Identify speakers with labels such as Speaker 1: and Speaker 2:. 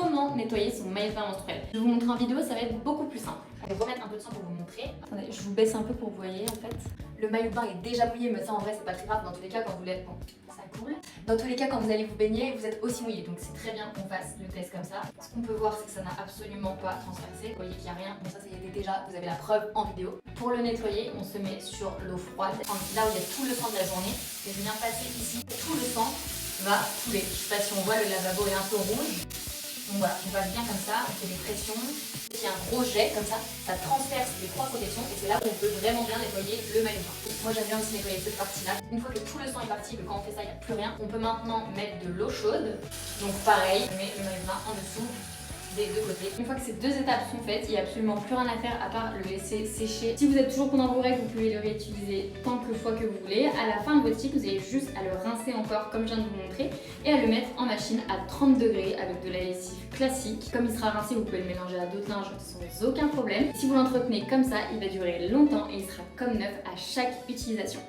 Speaker 1: comment nettoyer son maillot de bain menstruel. Je vais vous montrer en vidéo, ça va être beaucoup plus simple. Je vais remettre un peu de sang pour vous montrer. Attendez, je vous baisse un peu pour que vous voyez en fait. Le maillot de bain est déjà mouillé, mais ça en vrai c'est pas très grave dans tous les cas quand vous l'êtes. Bon, ça coule. Dans tous les cas quand vous allez vous baigner, vous êtes aussi mouillé, donc c'est très bien qu'on fasse le test comme ça. Ce qu'on peut voir c'est que ça n'a absolument pas transpercé. Vous voyez qu'il n'y a rien, bon ça y était déjà, vous avez la preuve en vidéo. Pour le nettoyer, on se met sur l'eau froide, là où il y a tout le sang de la journée. Et je viens passer ici, tout le sang va couler. Je sais pas si on voit, le lavabo est un peu rouge. Donc voilà, on passe bien comme ça, on fait des pressions. Il y a un gros jet comme ça transperce les trois protections et c'est là où on peut vraiment bien nettoyer le maillot de bain. Moi j'aime bien aussi nettoyer cette partie là. Une fois que tout le sang est parti, que quand on fait ça il n'y a plus rien, on peut maintenant mettre de l'eau chaude. Donc pareil, on met le maillot de bain en dessous des deux côtés. Une fois que ces deux étapes sont faites, il n'y a absolument plus rien à faire à part le laisser sécher. Si vous êtes toujours pendant vos règles, vous pouvez le réutiliser tant que fois que vous voulez. À la fin de votre cycle, vous avez juste à le rincer encore comme je viens de vous montrer et à le mettre en machine à 30 degrés avec de la lessive classique. Comme il sera rincé, vous pouvez le mélanger à d'autres linges sans aucun problème. Si vous l'entretenez comme ça, il va durer longtemps et il sera comme neuf à chaque utilisation.